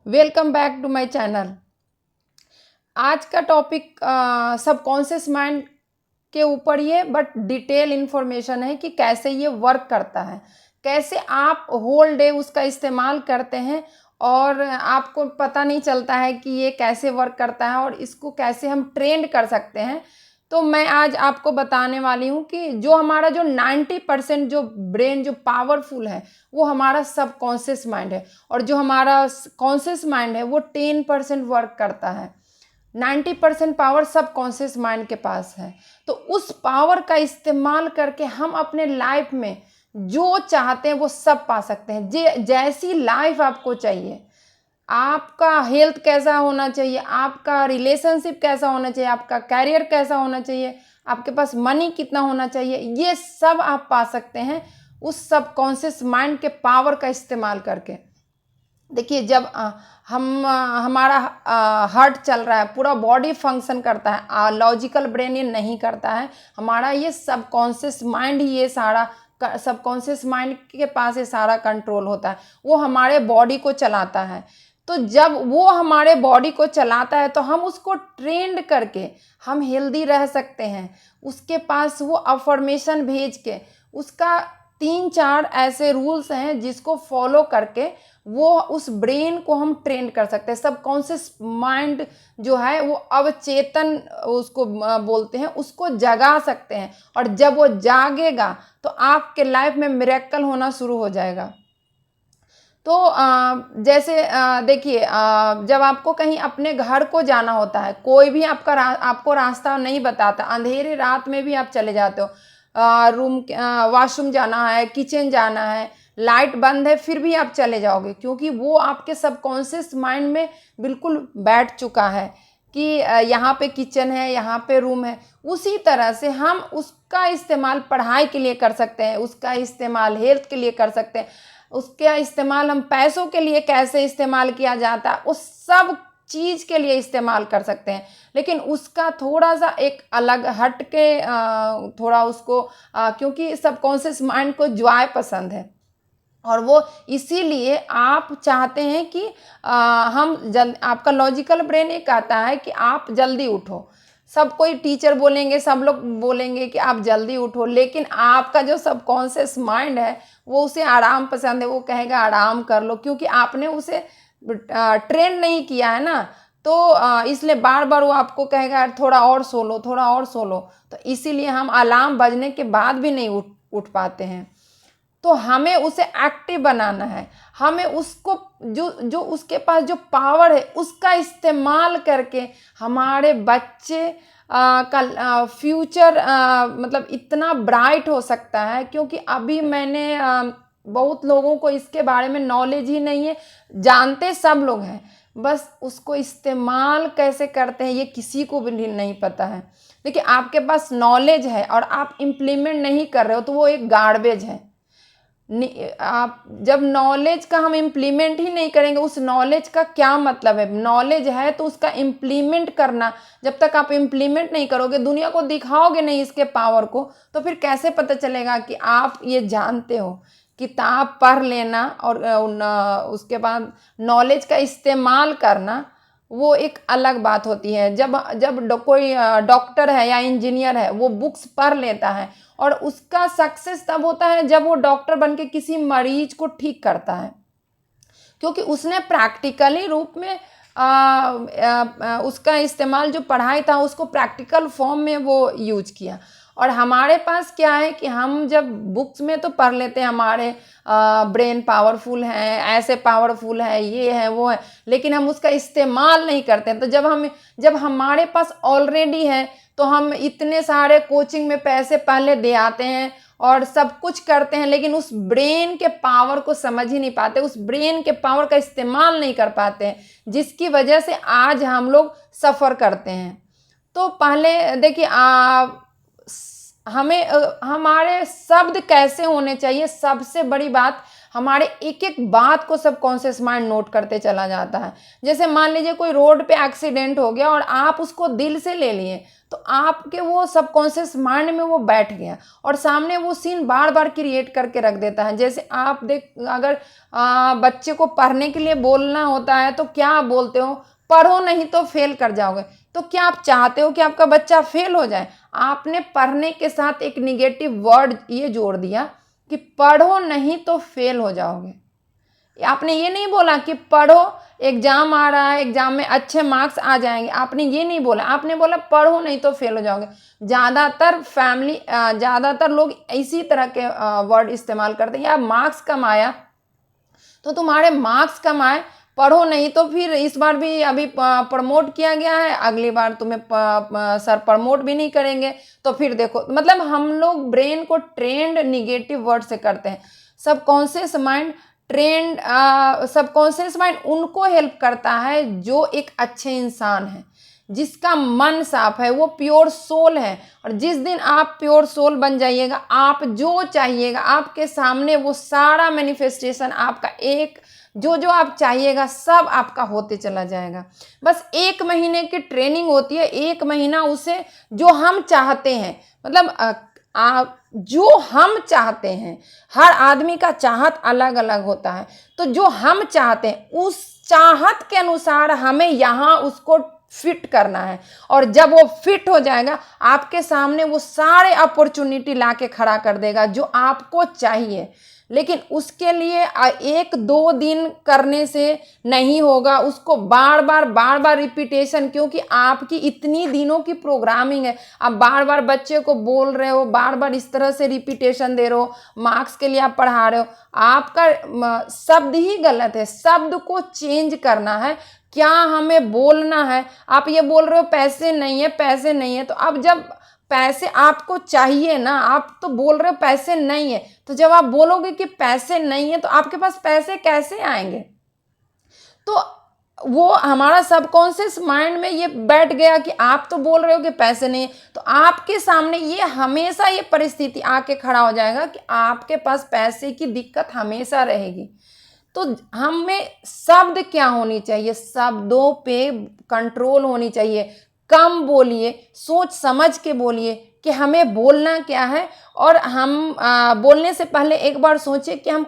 Welcome back to my channel. आज का topic subconscious mind के ऊपर ये बट डिटेल इन्फॉर्मेशन है कि कैसे ये वर्क करता है, कैसे आप होल डे उसका इस्तेमाल करते हैं और आपको पता नहीं चलता है कि ये कैसे वर्क करता है और इसको कैसे हम ट्रेंड कर सकते हैं। तो मैं आज आपको बताने वाली हूँ कि जो हमारा जो 90% जो ब्रेन जो पावरफुल है वो हमारा सबकॉन्शियस माइंड है और जो हमारा कॉन्शियस माइंड है वो 10% वर्क करता है। 90% पावर सबकॉन्शियस माइंड के पास है। तो उस पावर का इस्तेमाल करके हम अपने लाइफ में जो चाहते हैं वो सब पा सकते हैं। जैसी लाइफ आपको चाहिए, आपका हेल्थ कैसा होना चाहिए, आपका रिलेशनशिप कैसा होना चाहिए, आपका कैरियर कैसा होना चाहिए, आपके पास मनी कितना होना चाहिए, ये सब आप पा सकते हैं उस सबकॉन्शियस माइंड के पावर का इस्तेमाल करके। देखिए, जब हमारा हार्ट चल रहा है, पूरा बॉडी फंक्शन करता है, लॉजिकल ब्रेन ये नहीं करता है, हमारा ये सबकॉन्शियस माइंड ही ये सारा सबकॉन्शियस माइंड के पास ये सारा कंट्रोल होता है, वो हमारे बॉडी को चलाता है। तो जब वो हमारे बॉडी को चलाता है तो हम उसको ट्रेंड करके हम हेल्दी रह सकते हैं। उसके पास वो अफर्मेशन भेज के उसका 3-4 ऐसे रूल्स हैं जिसको फॉलो करके वो उस ब्रेन को हम ट्रेन कर सकते हैं। सबकॉन्शियस माइंड जो है वो अवचेतन उसको बोलते हैं, उसको जगा सकते हैं और जब वो जागेगा तो आपके लाइफ में मिरेकल होना शुरू हो जाएगा। तो जैसे देखिए, जब आपको कहीं अपने घर को जाना होता है, कोई भी आपको रास्ता नहीं बताता, अंधेरे रात में भी आप चले जाते हो, वॉशरूम जाना है, किचन जाना है, लाइट बंद है, फिर भी आप चले जाओगे क्योंकि वो आपके सबकॉन्शियस माइंड में बिल्कुल बैठ चुका है कि यहाँ पे किचन है, यहाँ पे रूम है। उसी तरह से हम उसका इस्तेमाल पढ़ाई के लिए कर सकते हैं, उसका इस्तेमाल हेल्थ के लिए कर सकते हैं, उसका इस्तेमाल हम पैसों के लिए कैसे इस्तेमाल किया जाता है उस सब चीज़ के लिए इस्तेमाल कर सकते हैं। लेकिन उसका थोड़ा सा एक अलग हट के थोड़ा उसको क्योंकि सबकॉन्शियस माइंड को जॉय पसंद है और वो इसीलिए आप चाहते हैं कि आपका लॉजिकल ब्रेन ये कहता है कि आप जल्दी उठो। सब कोई टीचर बोलेंगे, सब लोग बोलेंगे कि आप जल्दी उठो, लेकिन आपका जो सबकॉन्शियस माइंड है वो उसे आराम पसंद है, वो कहेगा आराम कर लो क्योंकि आपने उसे ट्रेन नहीं किया है ना। तो इसलिए बार बार वो आपको कहेगा थोड़ा और सो लो, थोड़ा और सो लो। तो इसीलिए हम अलार्म बजने के बाद भी नहीं उठ पाते हैं। तो हमें उसे एक्टिव बनाना है, हमें उसको जो जो उसके पास जो पावर है उसका इस्तेमाल करके हमारे बच्चे का फ्यूचर मतलब इतना ब्राइट हो सकता है। क्योंकि अभी मैंने बहुत लोगों को इसके बारे में नॉलेज ही नहीं है, जानते सब लोग हैं, बस उसको इस्तेमाल कैसे करते हैं ये किसी को भी नहीं पता है। देखिए, आपके पास नॉलेज है और आप इम्प्लीमेंट नहीं कर रहे हो तो वो एक गार्बेज है। आप जब नॉलेज का हम इम्प्लीमेंट ही नहीं करेंगे, उस नॉलेज का क्या मतलब है? नॉलेज है तो उसका इम्प्लीमेंट करना, जब तक आप इम्प्लीमेंट नहीं करोगे, दुनिया को दिखाओगे नहीं इसके पावर को, तो फिर कैसे पता चलेगा कि आप ये जानते हो? किताब पढ़ लेना और उसके बाद नॉलेज का इस्तेमाल करना वो एक अलग बात होती है। जब जब कोई डॉक्टर है या इंजीनियर है वो बुक्स पढ़ लेता है और उसका सक्सेस तब होता है जब वो डॉक्टर बन के किसी मरीज को ठीक करता है, क्योंकि उसने प्रैक्टिकली रूप में उसका इस्तेमाल, जो पढ़ाई था उसको प्रैक्टिकल फॉर्म में वो यूज किया। और हमारे पास क्या है कि हम जब बुक्स में तो पढ़ लेते हैं हमारे ब्रेन पावरफुल है, ऐसे पावरफुल है, ये है वो है, लेकिन हम उसका इस्तेमाल नहीं करते हैं। तो जब हमारे पास ऑलरेडी है तो हम इतने सारे कोचिंग में पैसे पहले दे आते हैं और सब कुछ करते हैं, लेकिन उस ब्रेन के पावर को समझ ही नहीं पाते, उस ब्रेन के पावर का इस्तेमाल नहीं कर पाते हैं, जिसकी वजह से आज हम लोग सफ़र करते हैं। तो पहले देखिए, हमें हमारे शब्द कैसे होने चाहिए, सबसे बड़ी बात हमारे एक एक बात को सबकॉन्शियस माइंड नोट करते चला जाता है। जैसे मान लीजिए कोई रोड पे एक्सीडेंट हो गया और आप उसको दिल से ले लिए, तो आपके वो सबकॉन्शियस माइंड में वो बैठ गया और सामने वो सीन बार बार क्रिएट करके रख देता है। जैसे आप अगर बच्चे को पढ़ने के लिए बोलना होता है तो क्या आप बोलते हो, पढ़ो नहीं तो फेल कर जाओगे। तो क्या आप चाहते हो कि आपका बच्चा फेल हो जाए? आपने पढ़ने के साथ एक निगेटिव वर्ड ये जोड़ दिया कि पढ़ो नहीं तो फेल हो जाओगे। आपने ये नहीं बोला कि पढ़ो, एग्जाम आ रहा है, एग्जाम में अच्छे मार्क्स आ जाएंगे, आपने ये नहीं बोला, आपने बोला पढ़ो नहीं तो फेल हो जाओगे। ज़्यादातर लोग इसी तरह के वर्ड इस्तेमाल करते हैं। या मार्क्स कम आया तो तुम्हारे मार्क्स कम आए, पढ़ो नहीं तो फिर इस बार भी अभी प्रमोट किया गया है, अगली बार तुम्हें सर प्रमोट भी नहीं करेंगे तो फिर देखो। मतलब हम लोग ब्रेन को ट्रेंड निगेटिव वर्ड से करते हैं। सबकॉन्शियस माइंड उनको हेल्प करता है जो एक अच्छे इंसान है, जिसका मन साफ है, वो प्योर सोल है। और जिस दिन आप प्योर सोल बन जाइएगा, आप जो चाहिएगा आपके सामने वो सारा मैनिफेस्टेशन आपका, एक जो जो आप चाहिएगा सब आपका होते चला जाएगा। बस 1 महीने की ट्रेनिंग होती है, 1 महीना उसे जो हम चाहते हैं, मतलब जो हम चाहते हैं, हर आदमी का चाहत अलग अलग होता है। तो जो हम चाहते हैं उस चाहत के अनुसार हमें यहाँ उसको फिट करना है। और जब वो फिट हो जाएगा आपके सामने वो सारे अपॉर्चुनिटी ला के खड़ा कर देगा जो आपको चाहिए। लेकिन उसके लिए 1-2 दिन करने से नहीं होगा, उसको बार बार रिपीटेशन, क्योंकि आपकी इतनी दिनों की प्रोग्रामिंग है। आप बार बार बच्चे को बोल रहे हो, बार बार इस तरह से रिपीटेशन दे रहे हो, मार्क्स के लिए आप पढ़ा रहे हो, आपका शब्द ही गलत है। शब्द को चेंज करना है। क्या हमें बोलना है? आप ये बोल रहे हो पैसे नहीं है, पैसे नहीं है, तो अब जब पैसे आपको चाहिए ना, आप तो बोल रहे हो पैसे नहीं है, तो जब आप बोलोगे कि पैसे नहीं है तो आपके पास पैसे कैसे आएंगे? तो वो हमारा सबकॉन्शियस माइंड में ये बैठ गया कि आप तो बोल रहे हो कि पैसे नहीं है, तो आपके सामने ये हमेशा ये परिस्थिति आके खड़ा हो जाएगा कि आपके पास पैसे की दिक्कत हमेशा रहेगी। तो हमें शब्द क्या होनी चाहिए? शब्दों पे कंट्रोल होनी चाहिए। कम बोलिए, सोच समझ के बोलिए कि हमें बोलना क्या है। और हम बोलने से पहले एक बार सोचिए कि हम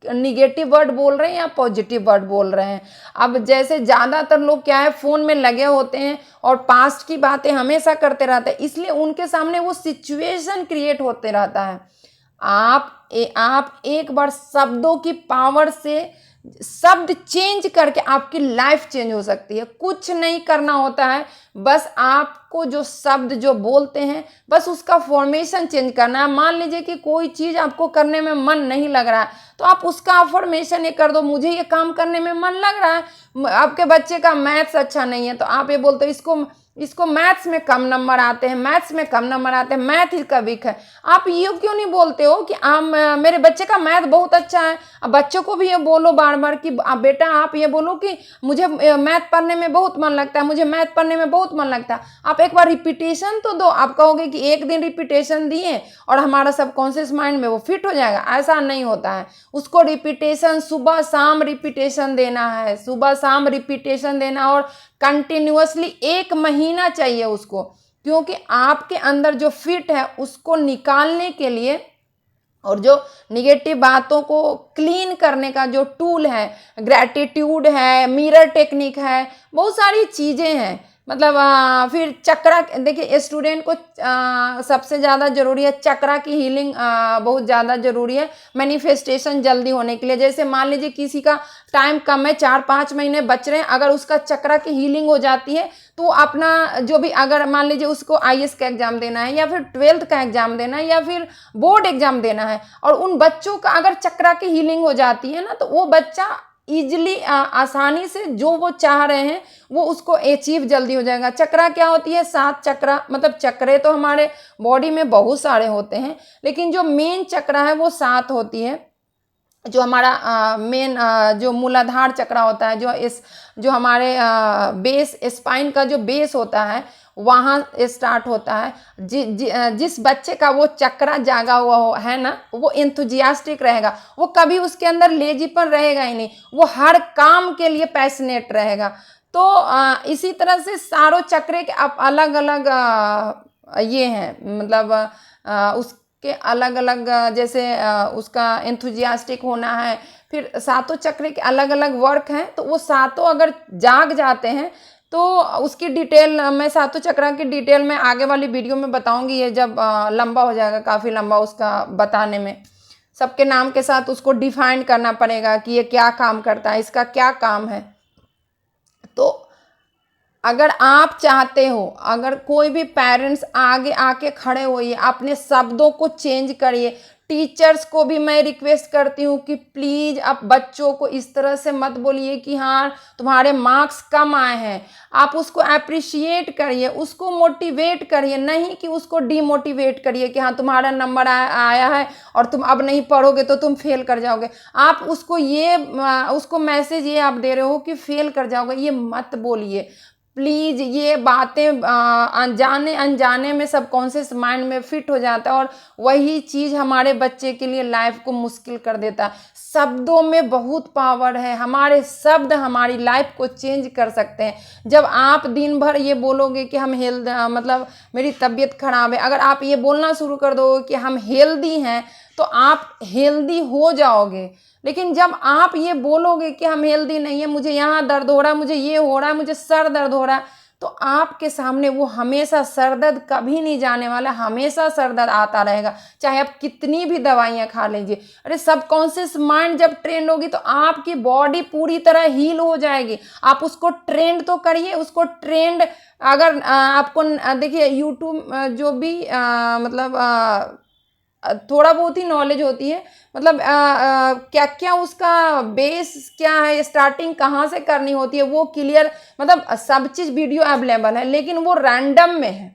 निगेटिव वर्ड बोल रहे हैं या पॉजिटिव वर्ड बोल रहे हैं। अब जैसे ज़्यादातर लोग क्या है, फ़ोन में लगे होते हैं और पास्ट की बातें हमेशा करते रहते हैं, इसलिए उनके सामने वो सिचुएशन क्रिएट होते रहता है। आप एक बार शब्दों की पावर से शब्द चेंज करके आपकी लाइफ चेंज हो सकती है। कुछ नहीं करना होता है, बस आपको जो शब्द जो बोलते हैं बस उसका फॉर्मेशन चेंज करना है। मान लीजिए कि कोई चीज़ आपको करने में मन नहीं लग रहा है, तो आप उसका फॉर्मेशन ये कर दो, मुझे ये काम करने में मन लग रहा है। आपके बच्चे का मैथ्स अच्छा नहीं है तो आप ये बोलते हो इसको मैथ्स में कम नंबर आते हैं, मैथ इसका वीक है। आप ये क्यों नहीं बोलते हो कि मेरे बच्चे का मैथ बहुत अच्छा है? अब बच्चों को भी ये बोलो बार बार कि बेटा आप ये बोलो कि मुझे मैथ पढ़ने में बहुत मन लगता है, मुझे मैथ पढ़ने में बहुत मन लगता है। आप एक बार रिपीटेशन तो दो। आप कहोगे कि एक दिन रिपीटेशन दिए और हमारा सबकॉन्शियस माइंड में वो फिट हो जाएगा, ऐसा नहीं होता है। उसको रिपीटेशन सुबह शाम रिपीटेशन देना है, सुबह शाम रिपीटेशन देना, और कंटिन्यूअसली 1 महीना चाहिए उसको, क्योंकि आपके अंदर जो फिट है उसको निकालने के लिए और जो निगेटिव बातों को क्लीन करने का जो टूल है, ग्रैटिट्यूड है, मिरर टेक्निक है, बहुत सारी चीज़ें हैं। मतलब फिर चक्रा, देखिए स्टूडेंट को सबसे ज़्यादा ज़रूरी है चक्रा की हीलिंग, बहुत ज़्यादा ज़रूरी है मैनिफेस्टेशन जल्दी होने के लिए। जैसे मान लीजिए किसी का टाइम कम है, 4-5 महीने बच रहे हैं, अगर उसका चक्रा की हीलिंग हो जाती है तो अपना जो भी, अगर मान लीजिए उसको IAS का एग्ज़ाम देना है या फिर 12th का एग्ज़ाम देना है या फिर बोर्ड एग्ज़ाम देना है, और उन बच्चों का अगर चक्रा की हीलिंग हो जाती है ना, तो वो बच्चा ईजिली आसानी से जो वो चाह रहे हैं वो उसको अचीव जल्दी हो जाएगा। चक्रा क्या होती है? 7 चक्रा, मतलब चक्रे तो हमारे बॉडी में बहुत सारे होते हैं, लेकिन जो मेन चक्रा है वो 7 होती है। जो हमारा मेन जो मूलाधार चक्र होता है, जो हमारे बेस स्पाइन का जो बेस होता है वहाँ स्टार्ट होता है। जिस बच्चे का वो चक्रा जागा हुआ है ना, वो एंथुजियास्टिक रहेगा, वो कभी उसके अंदर लेजीपन रहेगा ही नहीं, वो हर काम के लिए पैशनेट रहेगा। तो इसी तरह से सारों चक्रे के आप अलग अलग ये हैं, मतलब उसके अलग अलग जैसे उसका एंथुजियास्टिक होना है, फिर सातों चक्र के अलग अलग वर्क हैं। तो वो सातों अगर जाग जाते हैं तो उसकी डिटेल मैं सातों चक्र की डिटेल में आगे वाली वीडियो में बताऊंगी, ये जब लंबा हो जाएगा, काफ़ी लंबा उसका बताने में, सबके नाम के साथ उसको डिफाइन करना पड़ेगा कि ये क्या काम करता है, इसका क्या काम है। तो अगर आप चाहते हो, अगर कोई भी पेरेंट्स आगे आके खड़े होइए, अपने शब्दों को चेंज करिए। टीचर्स को भी मैं रिक्वेस्ट करती हूँ कि प्लीज़ आप बच्चों को इस तरह से मत बोलिए कि हाँ तुम्हारे मार्क्स कम आए हैं। आप उसको अप्रिशिएट करिए, उसको मोटिवेट करिए, नहीं कि उसको डीमोटिवेट करिए कि हाँ तुम्हारा नंबर आया है और तुम अब नहीं पढ़ोगे तो तुम फेल कर जाओगे। आप उसको मैसेज ये आप दे रहे हो कि फेल कर जाओगे, ये मत बोलिए प्लीज़। ये बातें अनजाने अनजाने में सबकॉन्शियस माइंड में फिट हो जाता है और वही चीज़ हमारे बच्चे के लिए लाइफ को मुश्किल कर देता है। शब्दों में बहुत पावर है, हमारे शब्द हमारी लाइफ को चेंज कर सकते हैं। जब आप दिन भर ये बोलोगे कि हम मतलब मेरी तबीयत खराब है, अगर आप ये बोलना शुरू कर दोगे कि हम हेल्दी हैं तो आप हेल्दी हो जाओगे। लेकिन जब आप ये बोलोगे कि हम हेल्दी नहीं है, मुझे यहाँ दर्द हो रहा है, मुझे ये हो रहा है, मुझे सर दर्द हो रहा है, तो आपके सामने वो हमेशा सर दर्द कभी नहीं जाने वाला, हमेशा सर दर्द आता रहेगा, चाहे आप कितनी भी दवाइयाँ खा लीजिए। अरे सबकॉन्शियस माइंड जब ट्रेंड होगी तो आपकी बॉडी पूरी तरह हील हो जाएगी। आप उसको ट्रेंड तो करिए, उसको ट्रेंड अगर आपको देखिए यूट्यूब जो भी मतलब थोड़ा बहुत ही नॉलेज होती है, मतलब क्या क्या उसका बेस क्या है, स्टार्टिंग कहाँ से करनी होती है, वो क्लियर, मतलब सब चीज़ वीडियो अवेलेबल है, लेकिन वो रैंडम में है।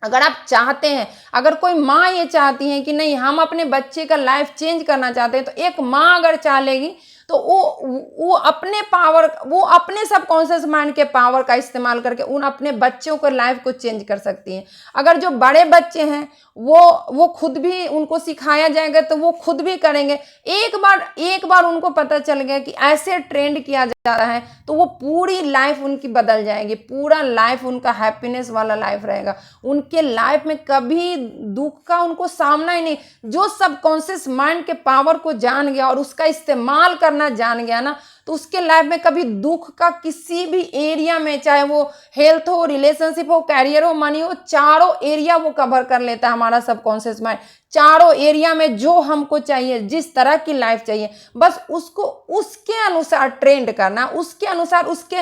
अगर आप चाहते हैं, अगर कोई माँ ये चाहती है कि नहीं हम अपने बच्चे का लाइफ चेंज करना चाहते हैं, तो एक माँ अगर चाह लेगी तो वो अपने पावर, वो अपने सबकॉन्शियस माइंड के पावर का इस्तेमाल करके उन अपने बच्चों को लाइफ को चेंज कर सकती हैं। अगर जो बड़े बच्चे हैं वो खुद भी, उनको सिखाया जाएगा तो वो खुद भी करेंगे। एक बार उनको पता चल गया कि ऐसे ट्रेंड किया जा रहा है तो वो पूरी लाइफ उनकी बदल जाएगी, पूरा लाइफ उनका हैप्पीनेस वाला लाइफ रहेगा। उनके लाइफ में कभी दुख का उनको सामना ही नहीं। जो सबकॉन्शियस माइंड के पावर को जान गया और उसका इस्तेमाल करना जान गया ना, तो उसके लाइफ में कभी दुख का किसी भी एरिया में, चाहे वो हेल्थ हो, रिलेशनशिप हो, कैरियर हो, मनी हो, चारों एरिया वो कवर कर लेता है हमारा सबकॉन्शियस माइंड। चारों एरिया में जो हमको चाहिए, जिस तरह की लाइफ चाहिए, बस उसको उसके अनुसार ट्रेंड करना, उसके अनुसार उसके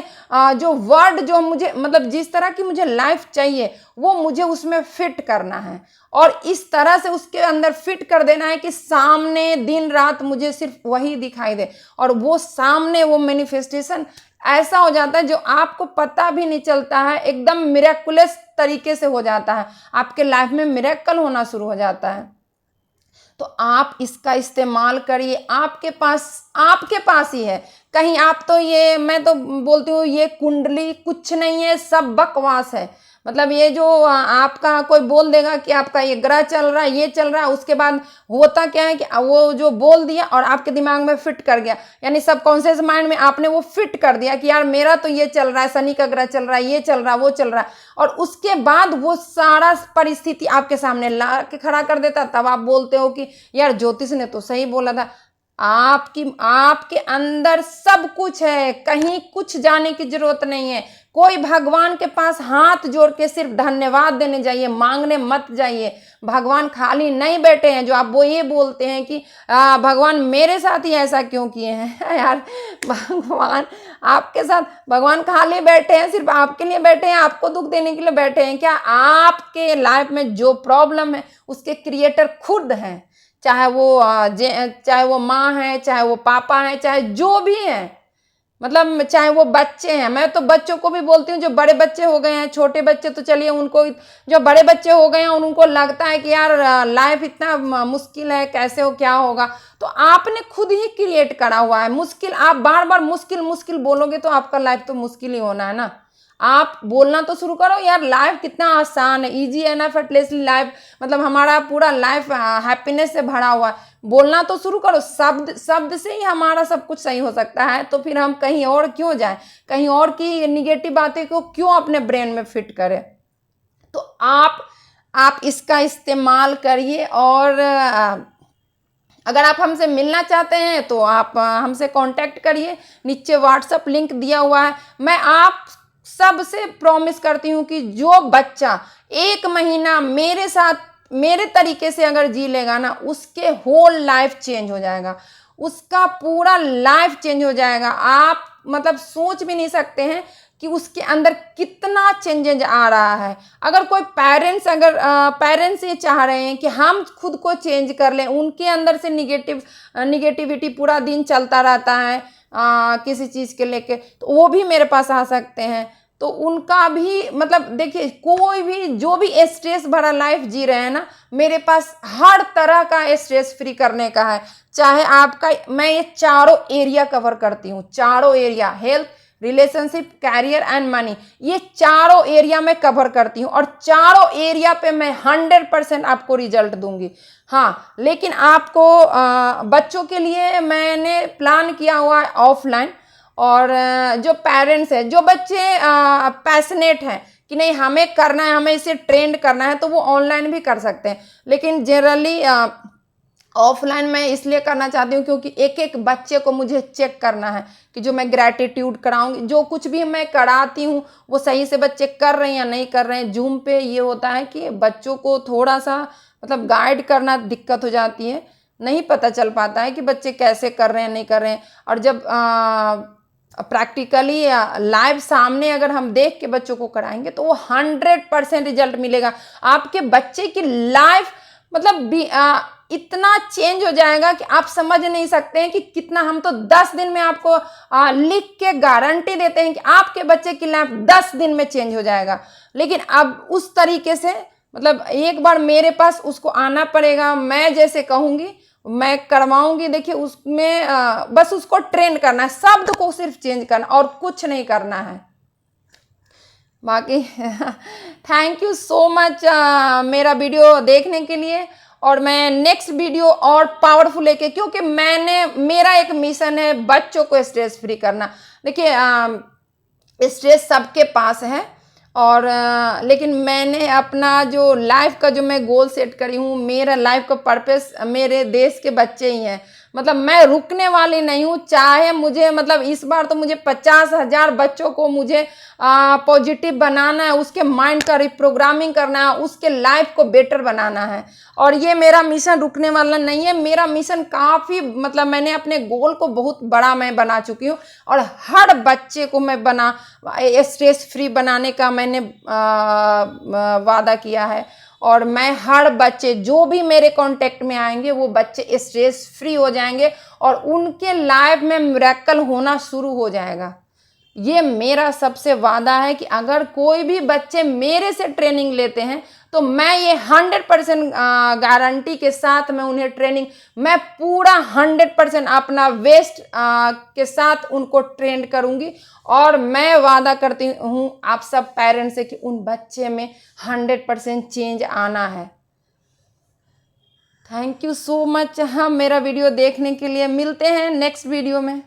जो वर्ड जो मुझे, मतलब जिस तरह की मुझे लाइफ चाहिए वो मुझे उसमें फिट करना है और इस तरह से उसके अंदर फिट कर देना है कि सामने दिन रात मुझे सिर्फ वही दिखाई दे और वो सामने वो मैनिफेस्टेशन ऐसा हो जाता है जो आपको पता भी नहीं चलता है, एकदम मिरेकुलस तरीके से हो जाता है, आपके लाइफ में मिरेकल होना शुरू हो जाता है। तो आप इसका इस्तेमाल करिए, आपके पास ही है। कहीं आप तो ये, मैं तो बोलती हूँ ये कुंडली कुछ नहीं है, सब बकवास है। मतलब ये जो आपका कोई बोल देगा कि आपका ये ग्रह चल रहा है, ये चल रहा है, उसके बाद होता क्या है कि वो जो बोल दिया और आपके दिमाग में फिट कर गया, यानी सबकॉन्शियस माइंड में आपने वो फिट कर दिया कि यार मेरा तो ये चल रहा है, शनि का ग्रह चल रहा है, ये चल रहा है, वो चल रहा है, और उसके बाद वो सारा परिस्थिति आपके सामने ला के खड़ा कर देता। तब आप बोलते हो कि यार ज्योतिष ने तो सही बोला था। आपके अंदर सब कुछ है, कहीं कुछ जाने की जरूरत नहीं है। कोई भगवान के पास हाथ जोड़ के सिर्फ धन्यवाद देने जाइए, मांगने मत जाइए। भगवान खाली नहीं बैठे हैं। जो आप वो ये बोलते हैं कि भगवान मेरे साथ ही ऐसा क्यों किए हैं यार, भगवान आपके साथ, भगवान खाली बैठे हैं, सिर्फ आपके लिए बैठे हैं, आपको दुख देने के लिए बैठे हैं क्या? आपके लाइफ में जो प्रॉब्लम है उसके क्रिएटर खुद हैं, चाहे वो माँ है, चाहे वो पापा है, चाहे जो भी है, मतलब चाहे वो बच्चे हैं। मैं तो बच्चों को भी बोलती हूँ, जो बड़े बच्चे हो गए हैं, छोटे बच्चे तो चलिए उनको, जो बड़े बच्चे हो गए हैं उनको लगता है कि यार लाइफ इतना मुश्किल है, कैसे हो क्या होगा, तो आपने खुद ही क्रिएट करा हुआ है। मुश्किल, आप बार बार मुश्किल मुश्किल बोलोगे तो आपका लाइफ तो मुश्किल ही होना है ना। आप बोलना तो शुरू करो यार, लाइफ कितना आसान है, इजी है ना, एफर्टलेसली लाइफ, मतलब हमारा पूरा लाइफ हैप्पीनेस से भरा हुआ है। बोलना तो शुरू करो, शब्द शब्द से ही हमारा सब कुछ सही हो सकता है। तो फिर हम कहीं और क्यों जाएं, कहीं और की निगेटिव बातें को क्यों अपने ब्रेन में फिट करें। तो आप इसका इस्तेमाल करिए। और अगर आप हमसे मिलना चाहते हैं तो आप हमसे कांटेक्ट करिए, नीचे व्हाट्सएप लिंक दिया हुआ है। मैं आप सबसे प्रॉमिस करती हूँ कि जो बच्चा 1 महीना मेरे साथ मेरे तरीके से अगर जी लेगा ना, उसके होल लाइफ चेंज हो जाएगा, उसका पूरा लाइफ चेंज हो जाएगा। आप मतलब सोच भी नहीं सकते हैं कि उसके अंदर कितना चेंजेज आ रहा है। अगर कोई पेरेंट्स ये चाह रहे हैं कि हम खुद को चेंज कर लें, उनके अंदर से निगेटिविटी पूरा दिन चलता रहता है किसी चीज़ के लेके, तो वो भी मेरे पास आ सकते हैं। तो उनका भी मतलब देखिए, कोई भी जो भी स्ट्रेस भरा लाइफ जी रहे हैं ना, मेरे पास हर तरह का स्ट्रेस फ्री करने का है। चाहे आपका, मैं ये चारों एरिया कवर करती हूँ, चारों area, health, relationship, career and money, ये चारों एरिया में कवर करती हूँ। और चारों एरिया पे मैं 100% आपको रिजल्ट दूंगी। हाँ, लेकिन आपको बच्चों के लिए मैंने प्लान किया हुआ है ऑफलाइन। और जो पेरेंट्स हैं, जो बच्चे पैशनेट हैं कि नहीं हमें करना है, हमें इसे ट्रेंड करना है, तो वो ऑनलाइन भी कर सकते हैं। लेकिन जनरली ऑफलाइन मैं इसलिए करना चाहती हूँ क्योंकि एक एक बच्चे को मुझे चेक करना है कि जो मैं ग्रैटिट्यूड कराऊंगी, जो कुछ भी मैं कराती हूँ वो सही से बच्चे कर रहे हैं या नहीं कर रहे हैं। जूम पे ये होता है कि बच्चों को थोड़ा सा मतलब गाइड करना दिक्कत हो जाती है, नहीं पता चल पाता है कि बच्चे कैसे कर रहे हैं नहीं कर रहे हैं। और जब प्रैक्टिकली लाइव सामने अगर हम देख के बच्चों को कराएंगे तो वो 100% रिजल्ट मिलेगा। आपके बच्चे की लाइफ मतलब इतना चेंज हो जाएगा कि आप समझ नहीं सकते हैं कि कितना। हम तो 10 दिन में आपको लिख के गारंटी देते हैं कि आपके बच्चे की लाइफ 10 दिन में चेंज हो जाएगा। लेकिन अब उस तरीके से मतलब एक बार मेरे पास उसको आना पड़ेगा, मैं जैसे कहूँगी मैं करवाऊंगी। देखिए उसमें बस उसको ट्रेन करना है, शब्द को सिर्फ चेंज करना और कुछ नहीं करना है। बाकी थैंक यू सो मच मेरा वीडियो देखने के लिए। और मैं नेक्स्ट वीडियो और पावरफुल लेके, क्योंकि मेरा एक मिशन है बच्चों को स्ट्रेस फ्री करना। देखिए स्ट्रेस सबके पास है, और लेकिन मैंने अपना जो लाइफ का जो मैं गोल सेट करी हूँ, मेरा लाइफ का पर्पस मेरे देश के बच्चे ही हैं। मतलब मैं रुकने वाली नहीं हूँ, चाहे मुझे मतलब इस बार तो मुझे 50,000 बच्चों को मुझे पॉजिटिव बनाना है, उसके माइंड का रिप्रोग्रामिंग करना है, उसके लाइफ को बेटर बनाना है। और ये मेरा मिशन रुकने वाला नहीं है। मेरा मिशन काफ़ी मतलब मैंने अपने गोल को बहुत बड़ा मैं बना चुकी हूँ, और हर बच्चे को मैं स्ट्रेस फ्री बनाने का मैंने वादा किया है। और मैं हर बच्चे जो भी मेरे कांटेक्ट में आएंगे वो बच्चे स्ट्रेस फ्री हो जाएंगे और उनके लाइफ में मिरेकल होना शुरू हो जाएगा। ये मेरा सबसे वादा है कि अगर कोई भी बच्चे मेरे से ट्रेनिंग लेते हैं तो मैं ये 100% गारंटी के साथ मैं उन्हें ट्रेनिंग, मैं पूरा 100% अपना वेस्ट के साथ उनको ट्रेन करूंगी। और मैं वादा करती हूँ आप सब पेरेंट्स से कि उन बच्चे में 100% चेंज आना है। Thank you so much. हाँ, मेरा वीडियो देखने के लिए। मिलते हैं नेक्स्ट वीडियो में।